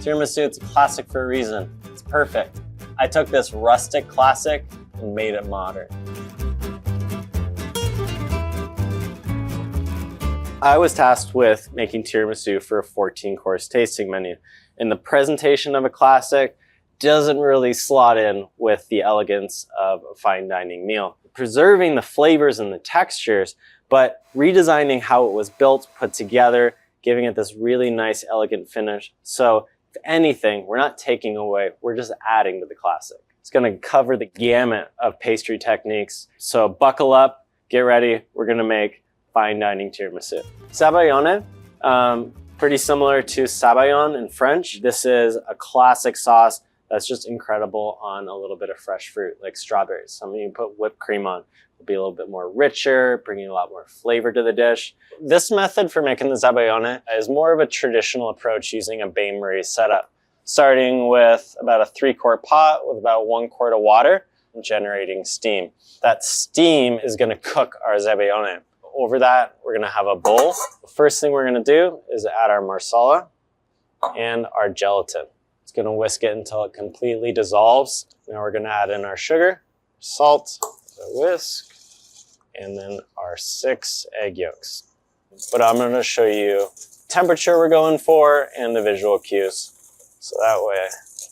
Tiramisu, it's a classic for a reason. It's perfect. I took this rustic classic and made it modern. I was tasked with making tiramisu for a 14-course tasting menu, and the presentation of a classic doesn't really slot in with the elegance of a fine dining meal. Preserving the flavors and the textures, but redesigning how it was built, put together, giving it this really nice, elegant finish. So if anything, we're not taking away, we're just adding to the classic. It's gonna cover the gamut of pastry techniques. So buckle up, get ready, we're gonna make fine dining tiramisu. Zabaglione, pretty similar to sabayon in French. This is a classic sauce that's just incredible on a little bit of fresh fruit, like strawberries. Some of you put whipped cream on. It'll be a little bit more richer, bringing a lot more flavor to the dish. This method for making the zabaglione is more of a traditional approach using a bain-marie setup, starting with about a 3-quart pot with about 1 quart of water and generating steam. That steam is gonna cook our zabaglione. Over that, we're gonna have a bowl. The first thing we're gonna do is add our marsala and our gelatin. It's gonna whisk it until it completely dissolves. Now we're gonna add in our sugar, salt, a whisk, and then our 6 egg yolks. But I'm gonna show you temperature we're going for and the visual cues. So that way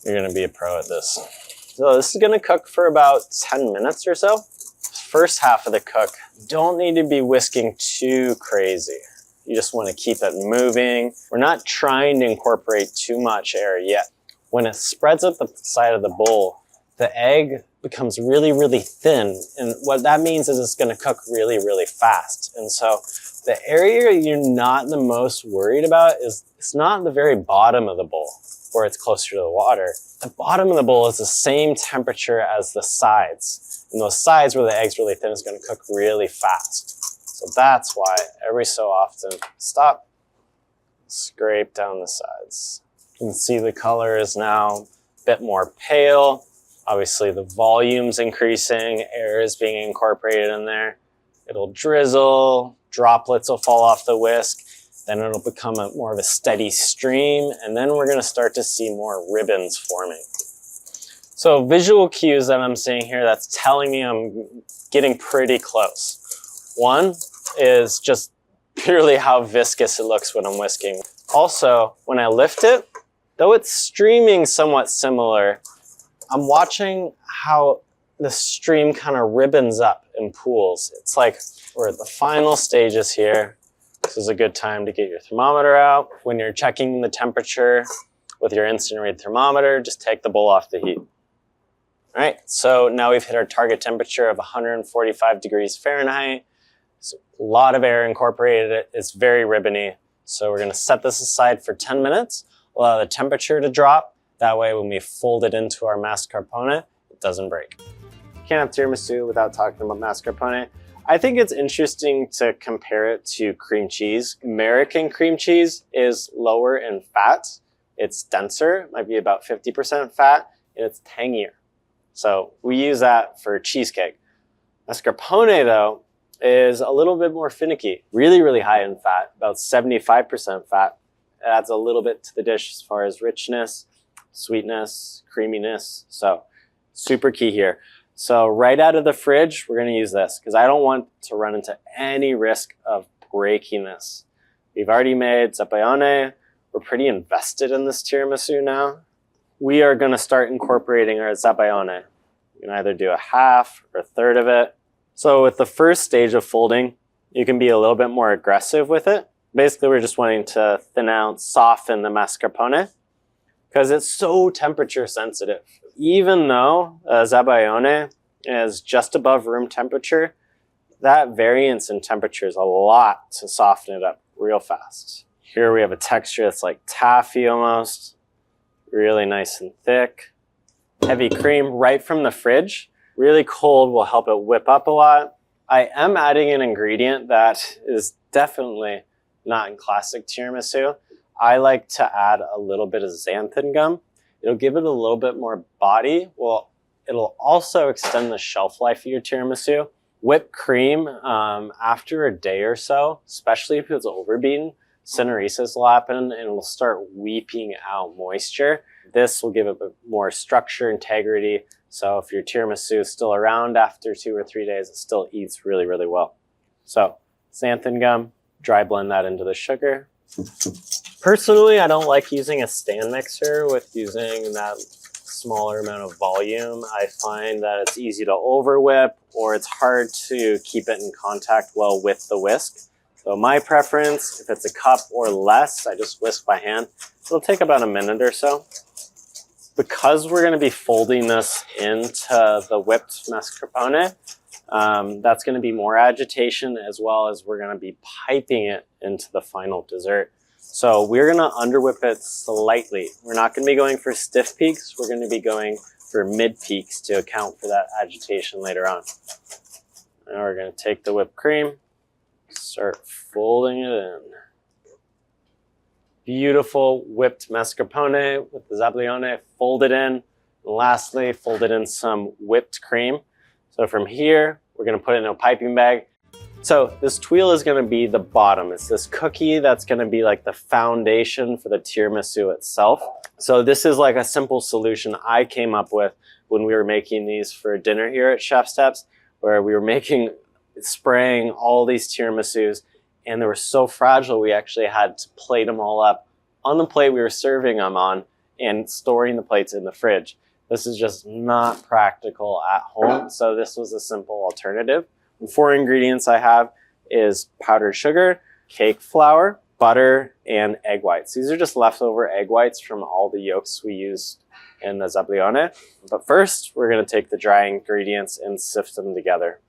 you're gonna be a pro at this. So this is gonna cook for about 10 minutes or so. First half of the cook, don't need to be whisking too crazy. You just wanna keep it moving. We're not trying to incorporate too much air yet. When it spreads up the side of the bowl, the egg becomes really, really thin. And what that means is it's gonna cook really, really fast. And so the area you're not the most worried about is it's not the very bottom of the bowl where it's closer to the water. The bottom of the bowl is the same temperature as the sides. And those sides where the egg's really thin is gonna cook really fast. So that's why every so often, stop, scrape down the sides. You can see the color is now a bit more pale. Obviously the volume's increasing, air is being incorporated in there. It'll drizzle, droplets will fall off the whisk, then it'll become more of a steady stream, and then we're gonna start to see more ribbons forming. So visual cues that I'm seeing here, that's telling me I'm getting pretty close. One is just purely how viscous it looks when I'm whisking. Also, when I lift it, though it's streaming somewhat similar, I'm watching how the stream kind of ribbons up and pools. It's like we're at the final stages here. This is a good time to get your thermometer out. When you're checking the temperature with your instant read thermometer, just take the bowl off the heat. All right, so now we've hit our target temperature of 145 degrees Fahrenheit. So a lot of air incorporated. It's very ribbony. So we're gonna set this aside for 10 minutes, allow the temperature to drop. That way when we fold it into our mascarpone, it doesn't break. You can't have tiramisu without talking about mascarpone. I think it's interesting to compare it to cream cheese. American cream cheese is lower in fat. It's denser, might be about 50% fat, and it's tangier. So we use that for cheesecake. Mascarpone though, is a little bit more finicky. Really, really high in fat, about 75% fat. It adds a little bit to the dish as far as richness, sweetness, creaminess. So super key here. So right out of the fridge, we're gonna use this because I don't want to run into any risk of breaking this. We've already made zabaglione. We're pretty invested in this tiramisu now. We are gonna start incorporating our zabaglione. You can either do a half or a third of it. So with the first stage of folding, you can be a little bit more aggressive with it. Basically, we're just wanting to thin out, soften the mascarpone because it's so temperature sensitive. Even though zabaglione is just above room temperature, that variance in temperature is a lot to soften it up real fast. Here we have a texture that's like taffy almost, really nice and thick. Heavy cream right from the fridge. Really cold will help it whip up a lot. I am adding an ingredient that is definitely not in classic tiramisu. I like to add a little bit of xanthan gum. It'll give it a little bit more body. Well, it'll also extend the shelf life of your tiramisu Whipped cream, after a day or so, especially if it's overbeaten, syneresis will happen and it'll start weeping out moisture. This will give it a bit more structure, integrity. So if your tiramisu is still around after 2 or 3 days, it still eats really, really well. So xanthan gum, dry blend that into the sugar. Personally, I don't like using a stand mixer with using that smaller amount of volume. I find that it's easy to over whip or it's hard to keep it in contact well with the whisk. So my preference, if it's a cup or less, I just whisk by hand. It'll take about a minute or so. Because we're going to be folding this into the whipped mascarpone, that's going to be more agitation, as well as we're going to be piping it into the final dessert. So we're going to underwhip it slightly. We're not going to be going for stiff peaks. We're going to be going for mid peaks to account for that agitation later on. Now we're going to take the whipped cream, start folding it in. Beautiful whipped mascarpone with the zabaglione, fold it in. And lastly, folded in some whipped cream. So from here, we're going to put it in a piping bag. So this tuile is going to be the bottom. It's this cookie that's going to be like the foundation for the tiramisu itself. So this is like a simple solution I came up with when we were making these for dinner here at ChefSteps, where we were spraying all these tiramisus, and they were so fragile we actually had to plate them all up on the plate we were serving them on and storing the plates in the fridge. This is just not practical at home, so this was a simple alternative. The 4 ingredients I have is powdered sugar, cake flour, butter, and egg whites. These are just leftover egg whites from all the yolks we used in the zabaglione. But first, we're going to take the dry ingredients and sift them together.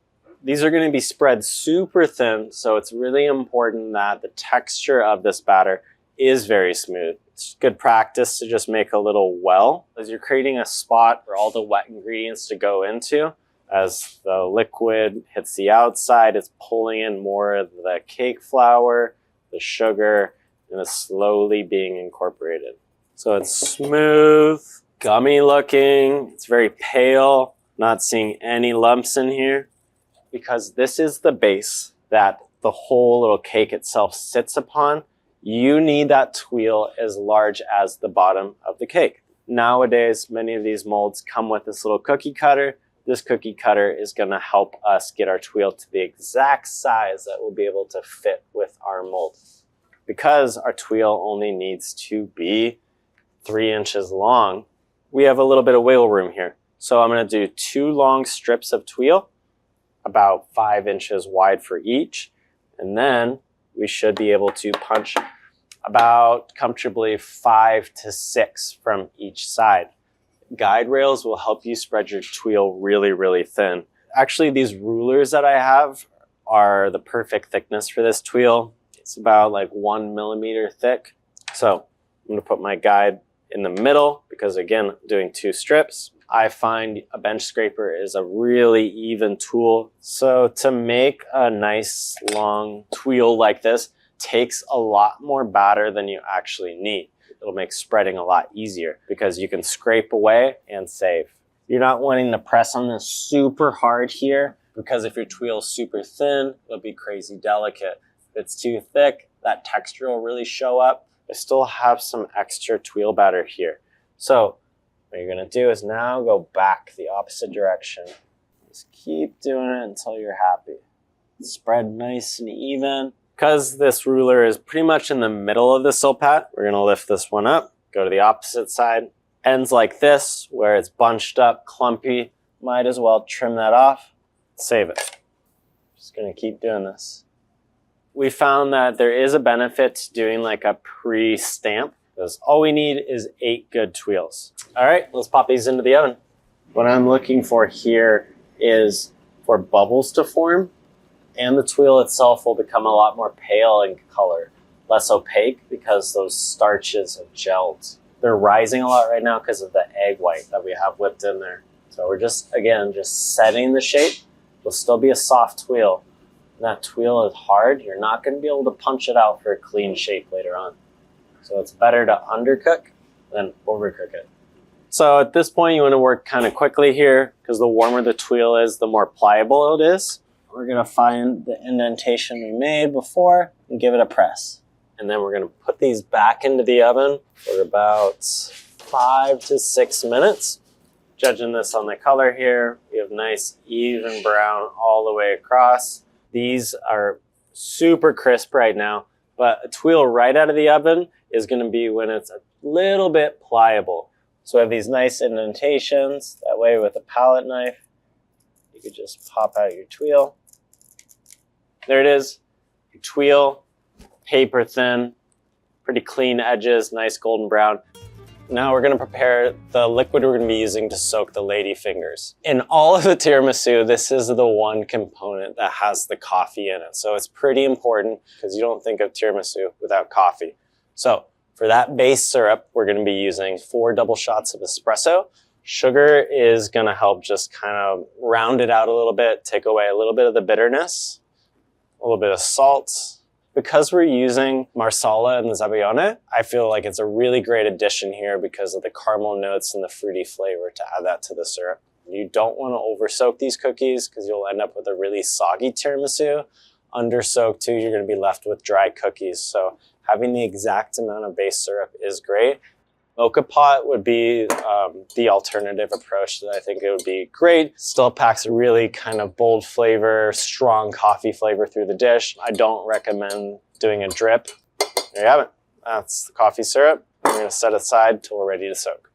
These are going to be spread super thin, so it's really important that the texture of this batter is very smooth. It's good practice to just make a little well as you're creating a spot for all the wet ingredients to go into. As the liquid hits the outside, it's pulling in more of the cake flour, the sugar, and it's slowly being incorporated. So it's smooth, gummy looking, it's very pale, not seeing any lumps in here. Because this is the base that the whole little cake itself sits upon, you need that tuile as large as the bottom of the cake. Nowadays, many of these molds come with this little cookie cutter. This cookie cutter is going to help us get our tuile to the exact size that we'll be able to fit with our mold. Because our tuile only needs to be 3 inches long, we have a little bit of wiggle room here. So I'm going to do 2 long strips of tuile, about 5 inches wide for each, and then we should be able to punch about comfortably 5 to 6 from each side. Guide rails will help you spread your tuile really, really thin. Actually, these rulers that I have are the perfect thickness for this tuile. It's about like 1 millimeter thick. So I'm going to put my guide in the middle because, again, I'm doing 2 strips. I find a bench scraper is a really even tool. So to make a nice long tuile like this takes a lot more batter than you actually need. It'll make spreading a lot easier because you can scrape away and save. You're not wanting to press on this super hard here because if your tuile is super thin, it'll be crazy delicate. If it's too thick, that texture will really show up. I still have some extra tuile batter here. So what you're going to do is now go back the opposite direction. Just keep doing it until you're happy. Spread nice and even. Because this ruler is pretty much in the middle of the silpat, we're going to lift this one up, go to the opposite side. Ends like this, where it's bunched up, clumpy. Might as well trim that off, save it. Just going to keep doing this. We found that there is a benefit to doing like a pre-stamp, because all we need is 8 good tuiles. All right, let's pop these into the oven. What I'm looking for here is for bubbles to form, and the tuile itself will become a lot more pale in color, less opaque because those starches have gelled. They're rising a lot right now because of the egg white that we have whipped in there. So we're just, again, just setting the shape. It'll still be a soft tuile. When that tuile is hard, you're not going to be able to punch it out for a clean shape later on. So it's better to undercook than overcook it. So at this point, you want to work kind of quickly here because the warmer the tuile is, the more pliable it is. We're gonna find the indentation we made before and give it a press. And then we're gonna put these back into the oven for about 5 to 6 minutes. Judging this on the color here, we have nice even brown all the way across. These are super crisp right now, but a tuile right out of the oven is gonna be when it's a little bit pliable. So we have these nice indentations. That way with a palette knife, you could just pop out your tuile. There it is, your tuile, paper thin, pretty clean edges, nice golden brown. Now we're gonna prepare the liquid we're gonna be using to soak the ladyfingers. In all of the tiramisu, this is the one component that has the coffee in it. So it's pretty important because you don't think of tiramisu without coffee. So for that base syrup, we're gonna be using 4 double shots of espresso. Sugar is gonna help just kind of round it out a little bit, take away a little bit of the bitterness, a little bit of salt. Because we're using marsala and the zabaglione, I feel like it's a really great addition here because of the caramel notes and the fruity flavor to add that to the syrup. You don't want to over soak these cookies because you'll end up with a really soggy tiramisu. Under soaked too, you're going to be left with dry cookies. So having the exact amount of base syrup is great. Mocha pot would be the alternative approach that I think it would be great. Still packs a really kind of bold flavor, strong coffee flavor through the dish. I don't recommend doing a drip. There you have it. That's the coffee syrup. We're gonna set it aside till we're ready to soak.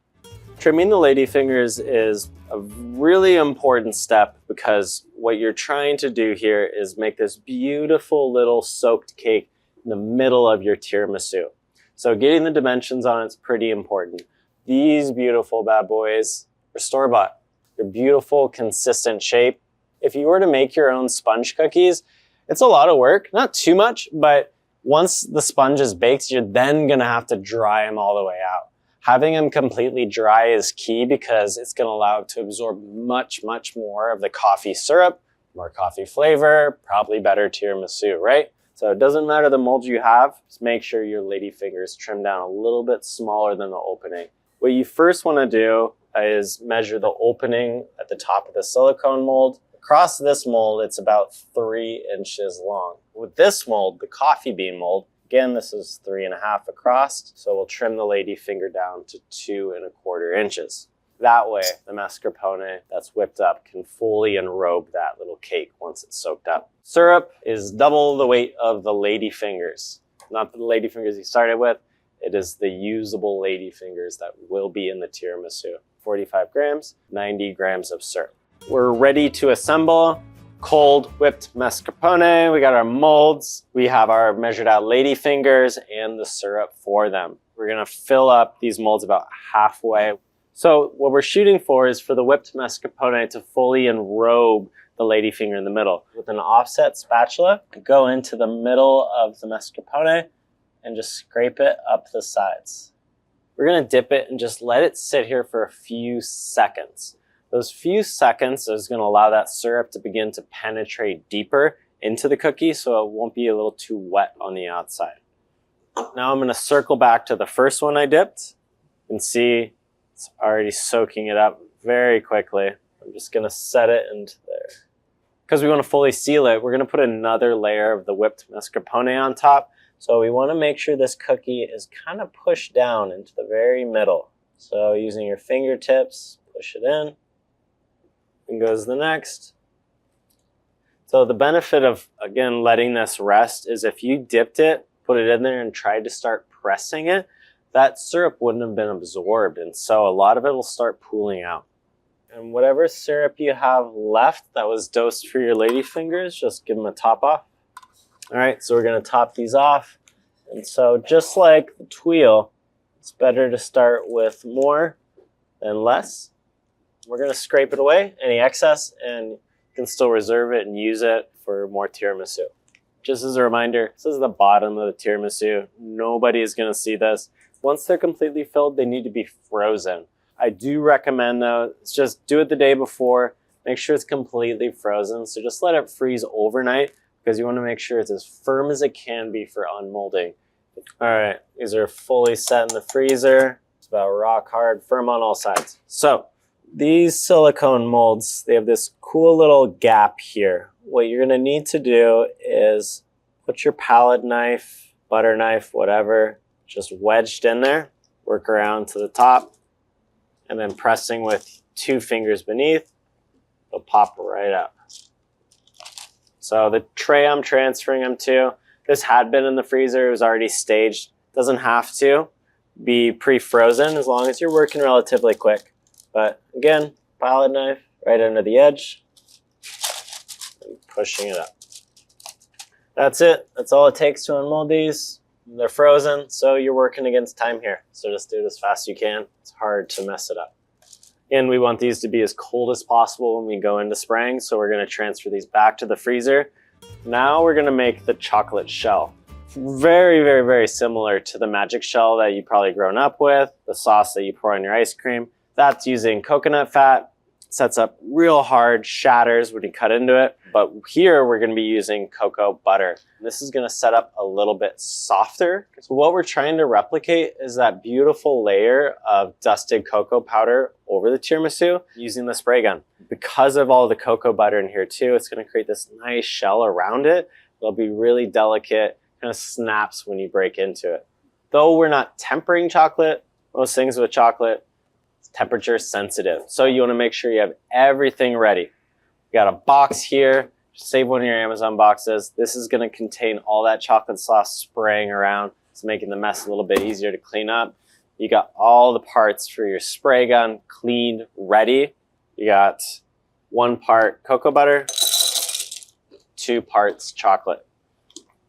Trimming the ladyfingers is a really important step because what you're trying to do here is make this beautiful little soaked cake in the middle of your tiramisu. So getting the dimensions on it's pretty important. These beautiful bad boys are store-bought. They're beautiful, consistent shape. If you were to make your own sponge cookies, it's a lot of work, not too much, but once the sponge is baked, you're then gonna have to dry them all the way out. Having them completely dry is key because it's gonna allow it to absorb much, much more of the coffee syrup, more coffee flavor, probably better tiramisu, right? So it doesn't matter the mold you have, just make sure your ladyfingers trim down a little bit smaller than the opening. What you first want to do is measure the opening at the top of the silicone mold. Across this mold, it's about 3 inches long. With this mold, the coffee bean mold, again, this is 3.5 across, so we'll trim the ladyfinger down to 2.25 inches. That way, the mascarpone that's whipped up can fully enrobe that little cake once it's soaked up. Syrup is double the weight of the ladyfingers. Not the ladyfingers you started with, it is the usable ladyfingers that will be in the tiramisu. 45 grams, 90 grams of syrup. We're ready to assemble cold whipped mascarpone. We got our molds. We have our measured out ladyfingers and the syrup for them. We're gonna fill up these molds about halfway. So what we're shooting for is for the whipped mascarpone to fully enrobe the ladyfinger in the middle. With an offset spatula, go into the middle of the mascarpone and just scrape it up the sides. We're gonna dip it and just let it sit here for a few seconds. Those few seconds is gonna allow that syrup to begin to penetrate deeper into the cookie so it won't be a little too wet on the outside. Now I'm gonna circle back to the first one I dipped and see it's already soaking it up very quickly. I'm just gonna set it into there. Because we wanna fully seal it, we're gonna put another layer of the whipped mascarpone on top. So we wanna make sure this cookie is kind of pushed down into the very middle. So using your fingertips, push it in, and goes the next. So the benefit of, again, letting this rest is if you dipped it, put it in there and tried to start pressing it, that syrup wouldn't have been absorbed, and so a lot of it will start pooling out. And whatever syrup you have left that was dosed for your ladyfingers, just give them a top off. All right, so we're gonna top these off. And so just like the tuile, it's better to start with more than less. We're gonna scrape it away, any excess, and you can still reserve it and use it for more tiramisu. Just as a reminder, this is the bottom of the tiramisu. Nobody is gonna see this. Once they're completely filled, they need to be frozen. I do recommend though, just do it the day before, make sure it's completely frozen. So just let it freeze overnight because you want to make sure it's as firm as it can be for unmolding. All right, these are fully set in the freezer. It's about rock hard, firm on all sides. So these silicone molds, they have this cool little gap here what you're gonna need to do is put your palette knife, butter knife, whatever, just wedged in there, work around to the top, and then pressing with 2 fingers beneath, it'll pop right up. So the tray I'm transferring them to, this had been in the freezer, it was already staged. Doesn't have to be pre-frozen as long as you're working relatively quick. But again, palette knife right under the edge, and pushing it up. That's it. That's all it takes to unmold these. They're frozen, so you're working against time here. So just do it as fast as you can. It's hard to mess it up. And we want these to be as cold as possible when we go into spraying, so we're gonna transfer these back to the freezer. Now we're gonna make the chocolate shell. Very, very, very similar to the magic shell that you've probably grown up with, the sauce that you pour on your ice cream. That's using coconut fat, sets up real hard, shatters when you cut into it. But here we're gonna be using cocoa butter. This is gonna set up a little bit softer. So what we're trying to replicate is that beautiful layer of dusted cocoa powder over the tiramisu using the spray gun. Because of all the cocoa butter in here too, it's gonna create this nice shell around it. It'll be really delicate, kind of snaps when you break into it. Though we're not tempering chocolate, most things with chocolate, it's temperature sensitive. So you wanna make sure you have everything ready. You got a box here, just save one of your Amazon boxes. This is gonna contain all that chocolate sauce spraying around. It's making the mess a little bit easier to clean up. You got all the parts for your spray gun cleaned, ready. You got 1 part cocoa butter, 2 parts chocolate.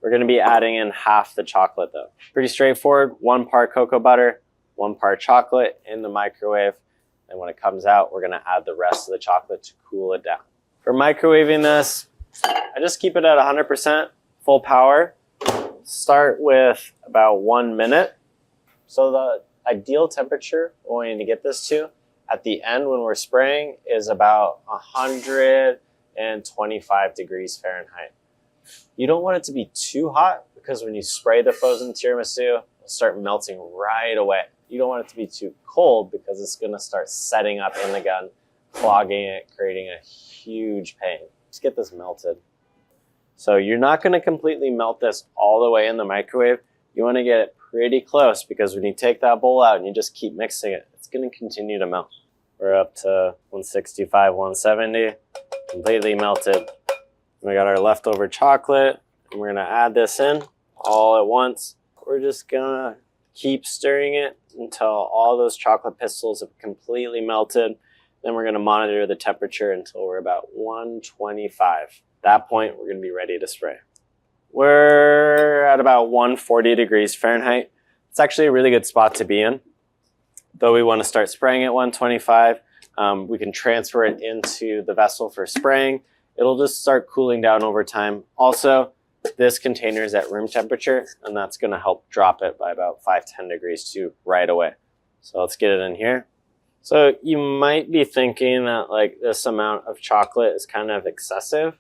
We're gonna be adding in half the chocolate though. Pretty straightforward, 1 part cocoa butter, 1 part chocolate in the microwave. And when it comes out, we're gonna add the rest of the chocolate to cool it down. For microwaving this, I just keep it at 100% full power. Start with about 1 minute. So the ideal temperature we're going to get this to at the end when we're spraying is about 125 degrees Fahrenheit. You don't want it to be too hot because when you spray the frozen tiramisu, it'll start melting right away. You don't want it to be too cold because it's gonna start setting up in the gun, clogging it, creating a huge pain. Just get this melted. So you're not gonna completely melt this all the way in the microwave. You wanna get it pretty close because when you take that bowl out and you just keep mixing it, it's gonna continue to melt. We're up to 165, 170, completely melted. We got our leftover chocolate, and we're gonna add this in all at once. We're just gonna keep stirring it until all those chocolate pistils have completely melted. Then we're gonna monitor the temperature until we're about 125. At that point, we're gonna be ready to spray. We're at about 140 degrees Fahrenheit. It's actually a really good spot to be in. Though we wanna start spraying at 125, we can transfer it into the vessel for spraying. It'll just start cooling down over time. Also, this container is at room temperature, and that's gonna help drop it by about 5-10 degrees too right away. So let's get it in here. So you might be thinking that like this amount of chocolate is kind of excessive.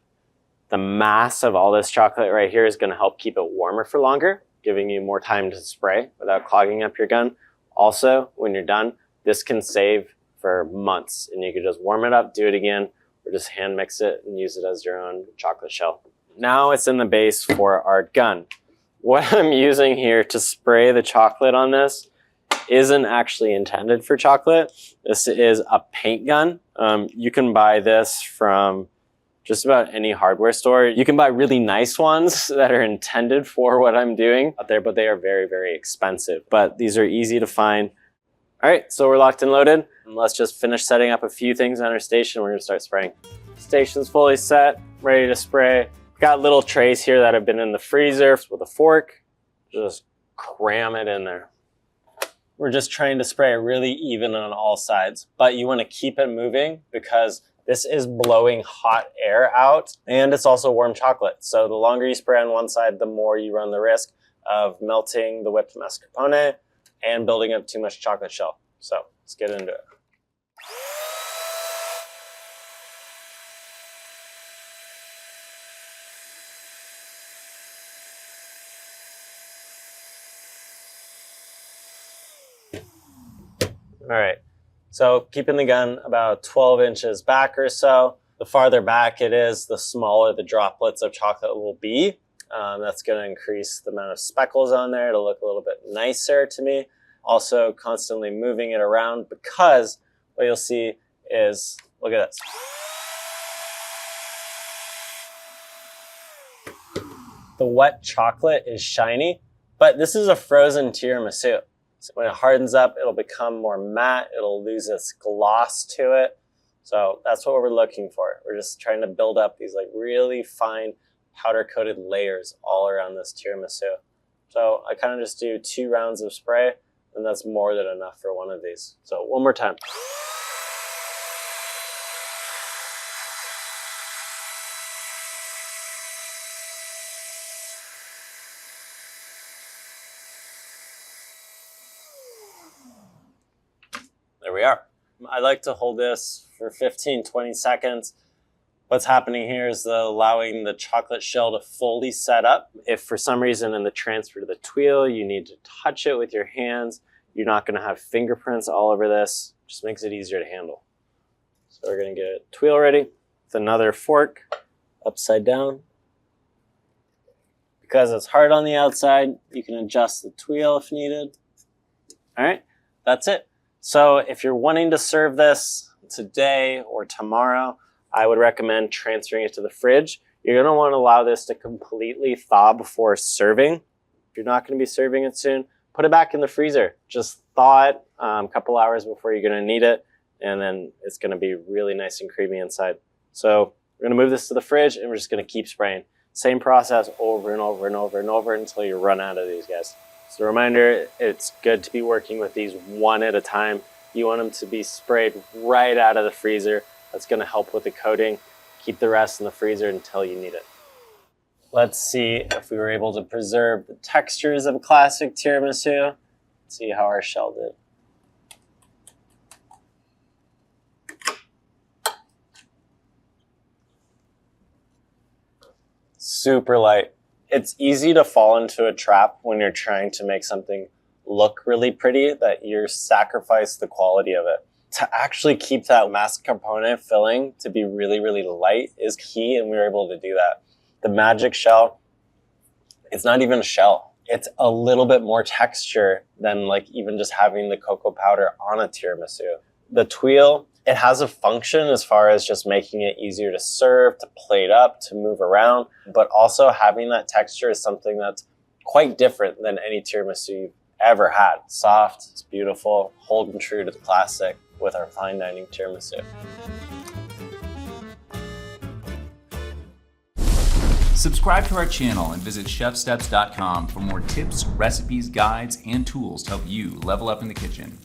The mass of all this chocolate right here is gonna help keep it warmer for longer, giving you more time to spray without clogging up your gun. Also, when you're done, this can save for months, and you can just warm it up, do it again, or just hand mix it and use it as your own chocolate shell. Now it's in the base for our gun. What I'm using here to spray the chocolate on this isn't actually intended for chocolate. This is a paint gun. You can buy this from just about any hardware store. You can buy really nice ones that are intended for what I'm doing out there, but they are very, very expensive. But these are easy to find. All right, so we're locked and loaded. And let's just finish setting up a few things on our station. We're gonna start spraying. Station's fully set, ready to spray. Got little trays here that have been in the freezer with a fork. Just cram it in there. We're just trying to spray really even on all sides, but you wanna keep it moving because this is blowing hot air out and it's also warm chocolate. So the longer you spray on one side, the more you run the risk of melting the whipped mascarpone and building up too much chocolate shell. So let's get into it. All right, so keeping the gun about 12 inches back or so. The farther back it is, the smaller the droplets of chocolate will be. That's going to increase the amount of speckles on there. It'll look a little bit nicer to me. Also constantly moving it around, because what you'll see is, look at this. The wet chocolate is shiny, but this is a frozen tiramisu. So when it hardens up, it'll become more matte. It'll lose its gloss to it. So that's what we're looking for. We're just trying to build up these like really fine powder-coated layers all around this tiramisu. So I kind of just do 2 rounds of spray, and that's more than enough for one of these. So one more time. There we are. I like to hold this for 15-20 seconds. What's happening here is allowing the chocolate shell to fully set up. If for some reason in the transfer to the tuile, you need to touch it with your hands, you're not going to have fingerprints all over this. Just makes it easier to handle. So we're going to get a tuile ready with another fork upside down. Because it's hard on the outside, you can adjust the tuile if needed. All right, that's it. So if you're wanting to serve this today or tomorrow, I would recommend transferring it to the fridge. You're going to want to allow this to completely thaw before serving. If you're not going to be serving it soon, put it back in the freezer. Just thaw it a couple hours before you're going to need it, and then it's going to be really nice and creamy inside. So we're going to move this to the fridge, and we're just going to keep spraying. Same process over and over and over and over until you run out of these guys. So a reminder, it's good to be working with these one at a time. You want them to be sprayed right out of the freezer. That's going to help with the coating. Keep the rest in the freezer until you need it. Let's see if we were able to preserve the textures of a classic tiramisu. Let's see how our shell did. Super light. It's easy to fall into a trap when you're trying to make something look really pretty, that you sacrifice the quality of it. To actually keep that mascarpone filling to be really, really light is key, and we were able to do that. The magic shell, it's not even a shell. It's a little bit more texture than like even just having the cocoa powder on a tiramisu. The tuile, it has a function as far as just making it easier to serve, to plate up, to move around, but also having that texture is something that's quite different than any tiramisu you've ever had. Soft, it's beautiful, holding true to the classic with our fine dining tiramisu. Subscribe to our channel and visit chefsteps.com for more tips, recipes, guides, and tools to help you level up in the kitchen.